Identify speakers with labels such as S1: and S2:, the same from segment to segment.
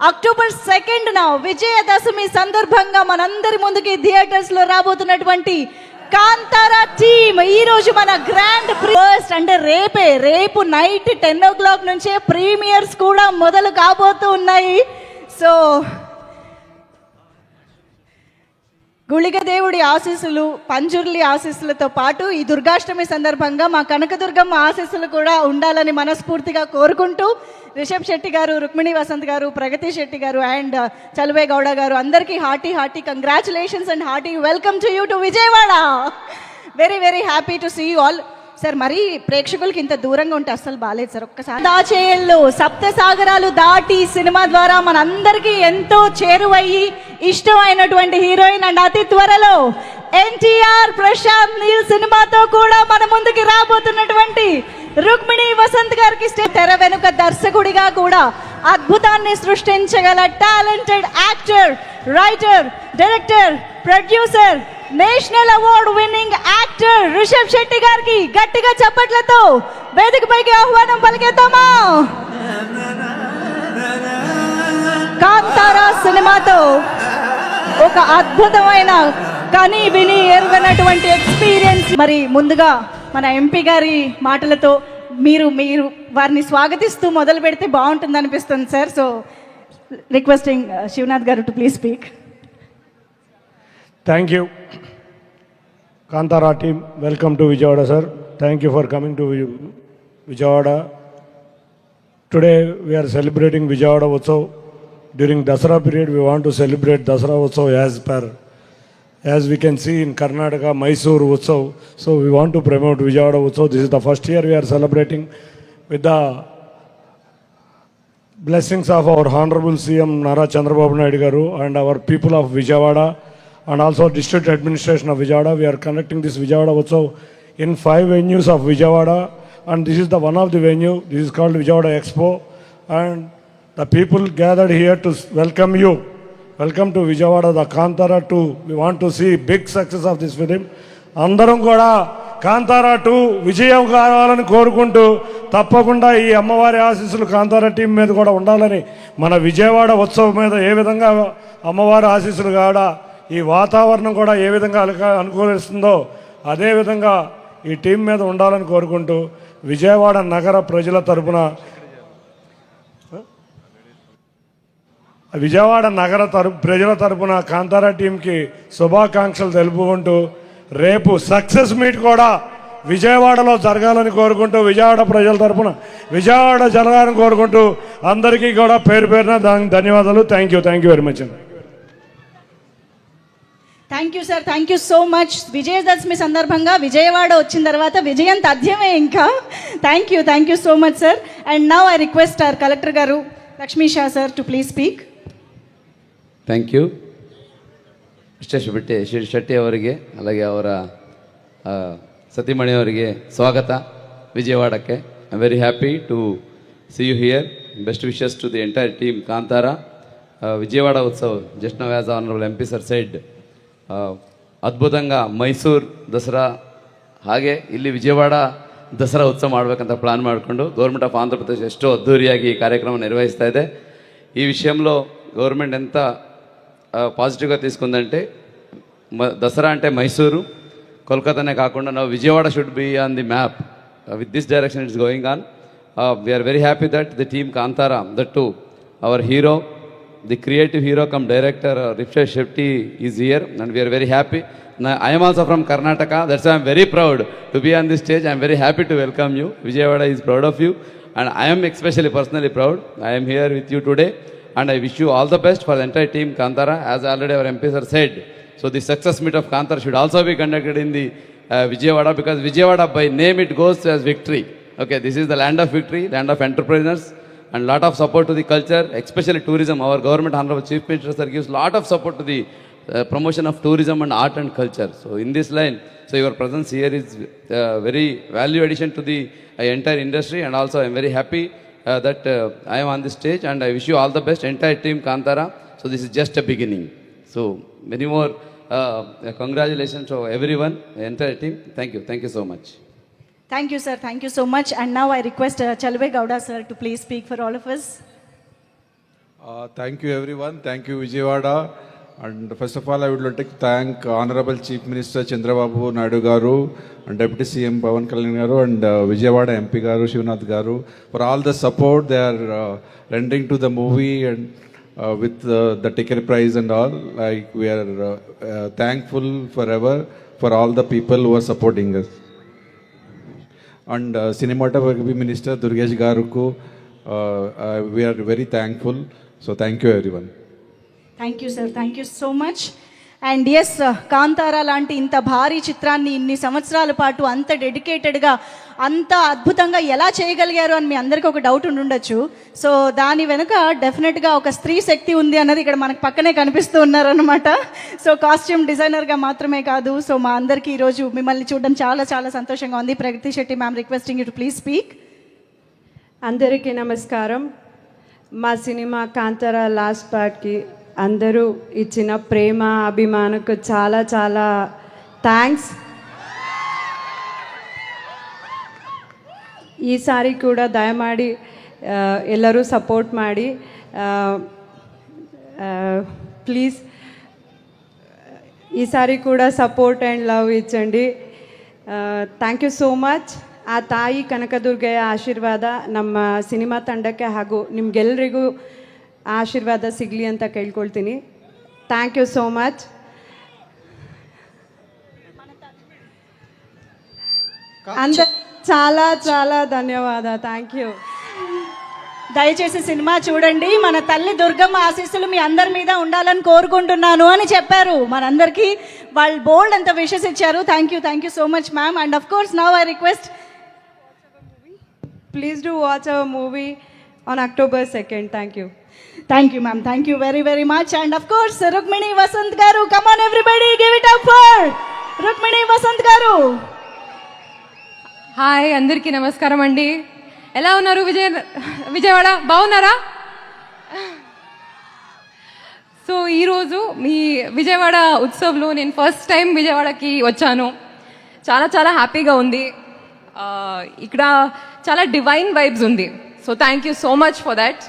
S1: October 2న Vijayadashami సందర్భంగా మనందరి ముందుకి థియేటర్స్ లో రాబోతున్నటువంటి కాంతారా టీమ్ ఈ రోజు మన గ్రాండ్ ఫస్ట్ అంటే రేపు నైట్ 10 o'clock నుంచే ప్రీమియర్స్ కూడా మొదలు కాబోతూ ఉన్నాయి. సో గుళిక దేవుడి ఆశీస్సులు, పంజుర్లి ఆశీస్సులతో పాటు ఈ దుర్గాష్టమి సందర్భంగా మా కనకదుర్గమ్మ ఆశీస్సులు కూడా ఉండాలని మనస్ఫూర్తిగా కోరుకుంటూ రిషబ్ శెట్టి గారు, రుక్మిణి వసంత్ గారు, ప్రగతి శెట్టి గారు అండ్ చలువే గౌడ గారు అందరికీ hearty congratulations and hearty welcome to you to Vijayawada. Very happy to see you all. Sir మరీ ప్రేక్షకులకి ఇంత దూరంగా ఉంటే అస్సలు బాగాలేదు సార్. ఒక్కసారి దాచేయల్లో సప్త సాగరాలు దాటి సినిమా ద్వారా మనందరికీ ఎంతో చేరువయ్యి ఇష్టమైనటువంటి హీరోయిన్ అండ్ అతి త్వరలో ఎన్టీఆర్ ప్రశాంత్ నీల్ సినిమాతో కూడా మన ముందుకి రాబోతున్నటువంటి రుక్మిణి వసంత్ గారికి తెర వెనుక దర్శకుడిగా కూడా అద్భుతాన్ని సృష్టించగల talented actor, writer, director, producer, national award winning actor Rishab Shetty గారికి గట్టిగా చప్పట్లతో వేదికపైకి ఆహ్వానం పలికేద్దామా. కాంతారా సినిమాతో ఒక అద్భుతమైన కని విని ఎరుగనటువంటి ఎక్స్పీరియన్స్. మరి ముందుగా మన ఎంపీ గారి మాటలతో మీరు వారిని స్వాగతిస్తూ మొదలు పెడితే బాగుంటుంది అనిపిస్తుంది సార్. సో రిక్వెస్టింగ్ శివనాథ్ గారు to please speak.
S2: Thank you. Kantara team, welcome to Vijayawada, sir. Thank you for coming to Vijayawada. Today we are celebrating Vijayawada Utsav. During Dasara period, we want to celebrate Dasara Utsav as we can see in Karnataka, Mysore Utsav. So we want to promote Vijayawada Utsav. This is the first year we are celebrating with the blessings of our Honorable CM Nara Chandrababu Naidu Garu and our people of Vijayawada. And also district administration of Vijayawada. We are conducting this Vijayawada Utsav in 5 venues of Vijayawada, and this is the one of the venue. This is called Vijayawada Expo, and the people gathered here to welcome you. Welcome to Vijayawada, the Kantara 2. We want to see big success of this film. Andaram kuda Kantara 2 విజయం కావాలని కోరుకుంటూ తప్పకుండా ఈ అమ్మవారి ఆశీస్సులు Kantara team మీద కూడా ఉండాలని, మన విజయవాడ ఉత్సవం మీద ఏ విధంగా అమ్మవారి ఆశీస్సులు కావడా ఈ వాతావరణం కూడా ఏ విధంగా అనుకూలిస్తుందో అదేవిధంగా ఈ టీం మీద ఉండాలని కోరుకుంటూ విజయవాడ నగర ప్రజల తరపున ప్రజల తరపున కాంతారా టీంకి శుభాకాంక్షలు తెలుపుకుంటూ రేపు సక్సెస్ మీట్ కూడా విజయవాడలో జరగాలని కోరుకుంటూ విజయవాడ ప్రజల తరపున విజయవాడ జరగాలని కోరుకుంటూ అందరికీ కూడా పేరున ధన్యవాదాలు. Thank you very much.
S1: Thank you sir, thank you so much. Vijayadashami సందర్భంగా విజయవాడ వచ్చిన తర్వాత విజయం తథ్యమే ఇంకా. Thank you so much sir. And now I request our collector గారు Lakshmi Shah sir to please speak.
S3: Thank you mister Shetty ಅವರಿಗೆ, అలాగే ಅವರ ಸತಿಮಣಿಯವರಿಗೆ ಸ್ವಾಗತ ವಿಜಯವಾಡಕ್ಕೆ. I am very happy to see you here. Best wishes to the entire team Kantara. Vijayawada Utsav just now as honourable MP sir said ಅದ್ಭುತಂగా ಮೈಸೂರು ದಸರಾ ಹಾಗೆ ಇಲ್ಲಿ ವಿಜಯವಾಡ ದಸರಾ ಉತ್ಸವ ಮಾಡಬೇಕಂತ ಪ್ಲಾನ್ ಮಾಡಿಕೊಂಡು ಗೌರ್ಮೆಂಟ್ ಆಫ್ ಆಂಧ್ರ ಪ್ರದೇಶ್ ಎಷ್ಟೋ ಅದ್ಧೂರಿಯಾಗಿ ಈ ಕಾರ್ಯಕ್ರಮ ನಿರ್ವಹಿಸ್ತಾ ಇದೆ. ఈ విషయంలో గవర్నమెంట్ ఎంత పాజిటివ్గా తీసుకుందంటే దసరా అంటే మైసూరు, కోల్కతానే కాకుండా now Vijayawada should be on the map. With this direction it's going on. We are very happy that the team Kantara, that to our hero, the creative hero come director Rishab Shetty is here and we are very happy. I am also from Karnataka, that's why I am very proud to be on this stage. I am very happy to welcome you. Vijayawada is proud of you and I am especially personally proud. I am here with you today and I wish you all the best for the entire team Kantara, as already our MP sir said. So the success meet of Kantara should also be conducted in the Vijayawada, because Vijayawada by name it goes as victory. Okay, this is the land of victory, land of entrepreneurs, and lot of support to the culture, especially tourism. Our government, Honorable Chief Minister sir, gives lot of support to the promotion of tourism and art and culture. So in this line, so your presence here is very value addition to the entire industry, and also I am very happy that I am on this stage and I wish you all the best, entire team Kantara. So this is just a beginning. So many more congratulations to everyone, entire team. Thank you so much.
S1: Thank you, sir. Thank you so much. And now I request Chalve Gowda, sir, to please speak for all of us.
S4: Thank you, everyone. Thank you, Vijayawada. And first of all, I would like to thank Honorable Chief Minister Chandrababu Naidu Garu and Deputy CM Pawan Kalyan Garu and Vijayawada MP Garu Shivnath Garu for all the support they are rendering to the movie and with the ticket price and all. Like we are thankful forever for all the people who are supporting us. And Cinematography Minister Durgesh Garuku, we are very thankful. So thank you, everyone.
S1: Thank you sir, thank you so much. And yes, Kantara లాంటి ఇంత భారీ చిత్రాన్ని ఇన్ని సంవత్సరాల పాటు అంత డెడికేటెడ్గా అంత అద్భుతంగా ఎలా చేయగలిగారు అని మీ అందరికీ ఒక డౌట్ ఉండొచ్చు. సో దాని వెనుక డెఫినెట్గా ఒక స్త్రీ శక్తి ఉంది అన్నది ఇక్కడ మనకు పక్కనే కనిపిస్తూ ఉన్నారనమాట. సో కాస్ట్యూమ్ డిజైనర్గా మాత్రమే కాదు, సో మా అందరికీ ఈరోజు మిమ్మల్ని చూడడం చాలా చాలా సంతోషంగా ఉంది. Pragati Shetty ma'am, requesting you to please speak.
S5: అందరికీ నమస్కారం. మా సినిమా కాంతారా లాస్ట్ పార్ట్కి అందరూ ఇచ్చిన ప్రేమ అభిమానకు చాలా చాలా థ్యాంక్స్. ఈసారి కూడా దయమాడి ಎಲ್ಲರೂ ಸಪೋರ್ಟ್ ಮಾಡಿ ಪ್ಲೀಸ್ ఈసారి కూడా సపోర్ట్ అండ్ లవ్ ఇచ్చండి. Thank you so much. ಆ ತಾಯಿ ಕನಕದುರ್ಗೆಯ ಆಶೀರ್ವಾದ ನಮ್ಮ ಸಿನಿಮಾ ತಂಡಕ್ಕೆ ಹಾಗೂ ನಿಮ್ಗೆಲ್ರಿಗೂ ಆಶೀರ್ವಾದ ಸಿಗಲಿ ಅಂತ ಕೇಳ್ಕೊಳ್ತೀನಿ. Thank you so much. చాలా చాలా ధన్యవాద. Thank you.
S1: దయచేసి సినిమా చూడండి. మన తల్లి దుర్గమ్మ ఆశీస్సులు మీ అందరి మీద ఉండాలని కోరుకుంటున్నాను అని చెప్పారు. మనందరికీ వాళ్ళు బోల్డ్ అంత విషెస్ ఇచ్చారు. Thank you so much ma'am. And of course now I request,
S5: please do watch our movie on October 2nd. Thank you.
S1: Thank you ma'am, thank you very very much. And of course Rukmini Vasanth గారు, come on everybody, give it up for Rukmini Vasanth గారు.
S6: Hi, అందరికీ నమస్కారం అండి. ఎలా ఉన్నారు విజయవాడ? బాగున్నారా? So ఈరోజు మీ విజయవాడ ఉత్సవ్లో నేను ఫస్ట్ టైం విజయవాడకి వచ్చాను. చాలా చాలా హ్యాపీగా ఉంది. ఇక్కడ చాలా డివైన్ వైబ్స్ ఉంది. So thank you so much for that.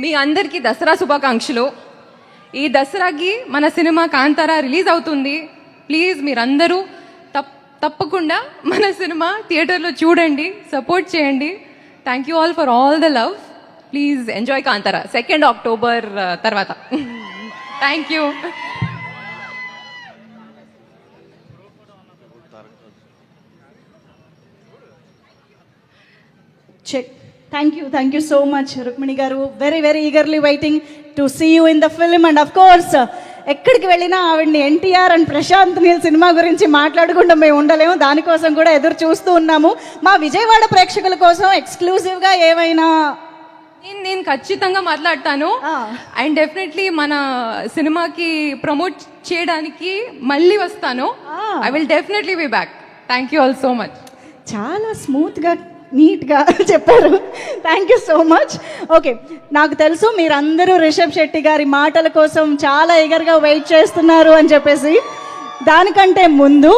S6: మీ అందరికీ దసరా శుభాకాంక్షలు. ఈ దసరాకి మన సినిమా కాంతారా రిలీజ్ అవుతుంది. ప్లీజ్ మీరందరూ తప్పకుండా మన సినిమా థియేటర్లో చూడండి, సపోర్ట్ చేయండి. Thank you all for all the love. Please enjoy Kantara 2nd October తర్వాత. Thank you.
S1: Check. Thank you so much Rukmini garu. Very very eagerly waiting to see you in the film. And of course ఎక్కడికి వెళ్ళినా ఆవిడ్ని NTR and Prashanth Neel cinema గురించి మాట్లాడకుండా మేము ఉండలేము. దానికోసం కూడా ఎదురు చూస్తూ ఉన్నాము. మా విజయవాడ ప్రేక్షకుల కోసం ఎక్స్క్లూజివ్గా ఏమైనా
S6: నేను ఖచ్చితంగా మాట్లాడతాను. అండ్ డెఫినెట్లీ మన సినిమాకి ప్రమోట్ చేయడానికి మళ్ళీ వస్తాను. I will definitely be back. Thank you all so much.
S1: చాలా స్మూత్గా నీట్గా చెప్పారు. Thank you so much. Okay, నాకు తెలుసు మీరందరూ రిషబ్ శెట్టి గారి మాటల కోసం చాలా ఈగర్గా వెయిట్ చేస్తున్నారు అని చెప్పేసి. దానికంటే ముందు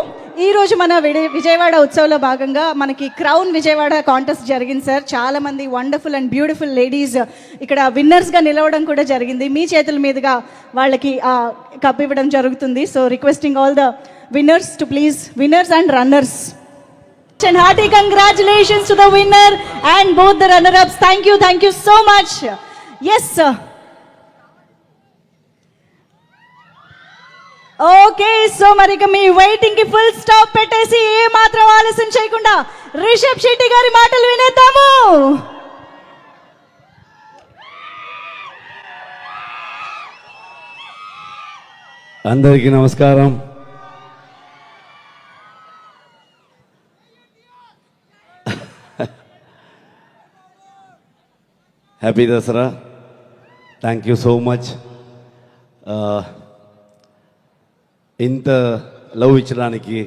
S1: ఈరోజు మన విజయవాడ ఉత్సవంలో భాగంగా మనకి క్రౌన్ విజయవాడ కాంటెస్ట్ జరిగింది సార్. చాలామంది వండర్ఫుల్ అండ్ బ్యూటిఫుల్ లేడీస్ ఇక్కడ విన్నర్స్గా నిలవడం కూడా జరిగింది. మీ చేతుల మీదుగా వాళ్ళకి కప్ ఇవ్వడం జరుగుతుంది. So requesting all the winners to please, winners and runners. And hearty congratulations to the winner and both the runner-ups. Thank you so much. Yes sir. Okay, so marika me waiting కి full stop పెట్టేసి ఏ మాత్రం ఆలస్యం చేయకుండా రిషబ్ శెట్టి గారి మాటలు వినేద్దాము.
S7: అందరికీ నమస్కారం. Happy Dasara. Thank you so much. ఇంత లవ్ ఇచ్చడానికి,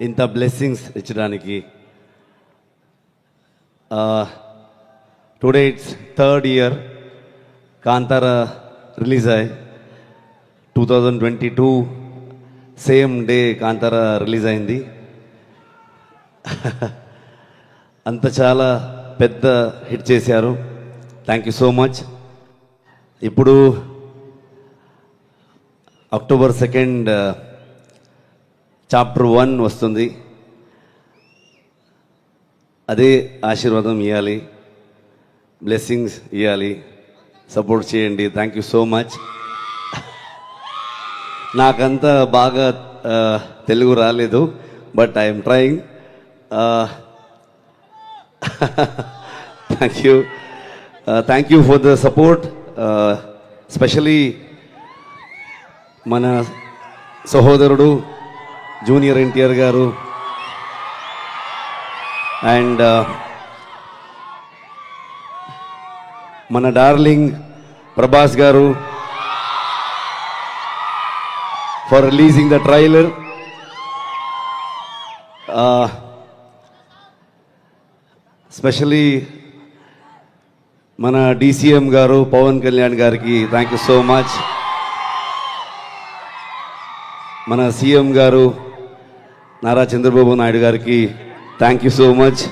S7: ఇంత బ్లెస్సింగ్స్ ఇచ్చడానికి. Today it's 3rd year Kantara release అయ్యి 2022 సేమ్ డే కాంతారా రిలీజ్ అయింది. అంత చాలా పెద్ద హిట్ చేశారు. Thank you so much. ఇప్పుడు అక్టోబర్ 2 చాప్టర్ 1 వస్తుంది. అదే ఆశీర్వాదం ఇవ్వాలి, బ్లెస్సింగ్స్ ఇవ్వాలి, సపోర్ట్ చేయండి. Thank you so much. నాకంత బాగా తెలుగు రాలేదు, but I'm trying. Thank you for the support. Especially మన సహోదరుడు జూనియర్ ఎన్టీఆర్ గారు అండ్ మన డార్లింగ్ ప్రభాస్ గారు for releasing the trailer. Especially మన DCM గారు పవన్ కళ్యాణ్ గారికి థ్యాంక్ యూ సో మచ్. మన CM గారు నారా చంద్రబాబు నాయుడు గారికి thank you so much.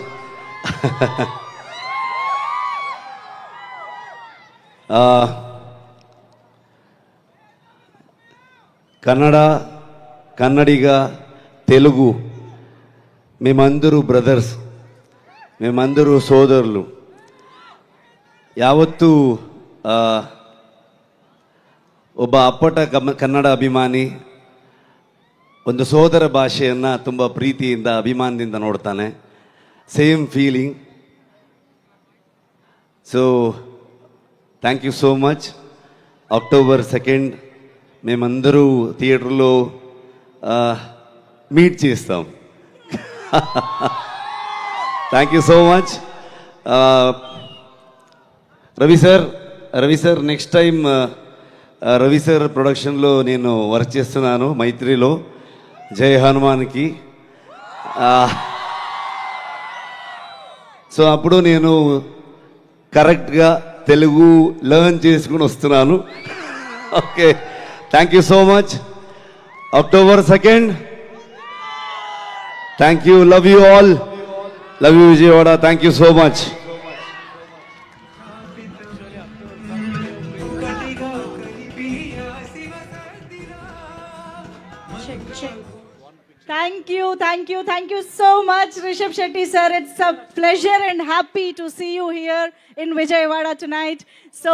S7: Kannadiga Telugu మేమందరూ బ్రదర్స్, మేమందరూ సోదరులు. ಯಾವತ್ತೂ ಒಬ್ಬ ಅಪ್ಪಟ ಕನ್ನಡ ಅಭಿಮಾನಿ ಒಂದು ಸೋದರ ಭಾಷೆಯನ್ನು ತುಂಬ ಪ್ರೀತಿಯಿಂದ ಅಭಿಮಾನದಿಂದ ನೋಡ್ತಾನೆ. Same feeling. So thank you so much. October 2 మేమందరూ థియేటర్లో మీట్ చేస్తాం. Thank you so much. Ravi sir next time Ravi sir ప్రొడక్షన్లో నేను వర్క్ చేస్తున్నాను మైత్రిలో, జై హనుమాన్కి. సో అప్పుడు నేను కరెక్ట్గా తెలుగు లెర్న్ చేసుకుని వస్తున్నాను. Okay, thank you so much. October 2 thank you. Love you all. Love you Vijayawada. Thank you so much.
S1: Thank you so much, Rishabh Shetty sir. It's a pleasure and happy to see you here in Vijayawada tonight. So,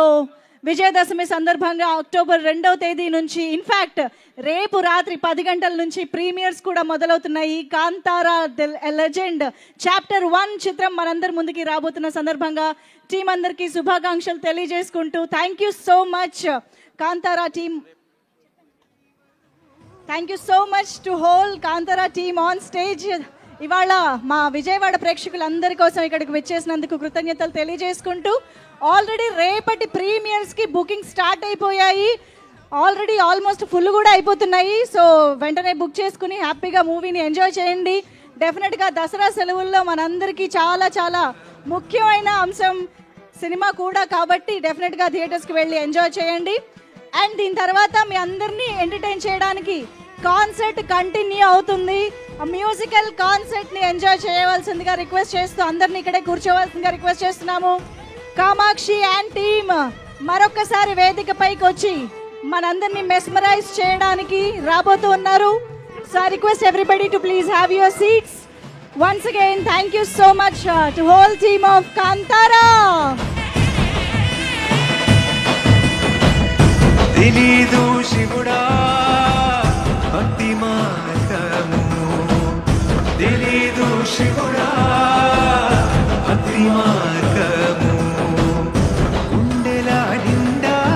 S1: Vijayadashami సందర్భంగా October 2వ తేదీ నుంచి, in fact రేపు రాత్రి 10 గంటల నుంచి premieres కూడా మొదలవుతున్నాయి. Kantara the legend chapter 1 చిత్రం మనందరి ముందుకి రాబోతున్న సందర్భంగా టీం అందరికీ శుభాకాంక్షలు తెలియజేసుకుంటూ thank you so much Kantara team. Thank you so much to whole Kantara team on stage. ఇవాళ మా విజయవాడ ప్రేక్షకులందరి కోసం ఇక్కడికి వచ్చేసినందుకు కృతజ్ఞతలు తెలియజేసుకుంటూ, ఆల్రెడీ రేపటి ప్రీమియర్స్కి బుకింగ్ స్టార్ట్ అయిపోయాయి. ఆల్రెడీ ఆల్మోస్ట్ ఫుల్ కూడా అయిపోతున్నాయి. సో వెంటనే బుక్ చేసుకుని హ్యాపీగా మూవీని ఎంజాయ్ చేయండి. డెఫినెట్గా దసరా సెలవుల్లో మనందరికీ చాలా చాలా ముఖ్యమైన అంశం సినిమా కూడా, కాబట్టి డెఫినెట్గా థియేటర్స్కి వెళ్ళి ఎంజాయ్ చేయండి. అండ్ దీని తర్వాత మీ అందరినీ ఎంటర్టైన్ చేయడానికి కాన్సర్ట్ కంటిన్యూ అవుతుంది. ఆ మ్యూజికల్ కాన్సర్ట్ని ఎంజాయ్ చేయవలసిందిగా రిక్వెస్ట్ చేస్తూ అందరినీ ఇక్కడే కూర్చోవలసిందిగా రిక్వెస్ట్ చేస్తున్నాము. కామాక్షి అండ్ టీమ్ మరొకసారి వేదిక పైకి వచ్చి మనందరినీ మెస్మరైజ్ చేయడానికి రాబోతూ ఉన్నారు. So I request everybody to please have your seats. Once again thank you so much to whole team of Kantara.
S8: తెలీదు శివుడా భక్తి మార్గము, తెలీదు శివుడా భక్తి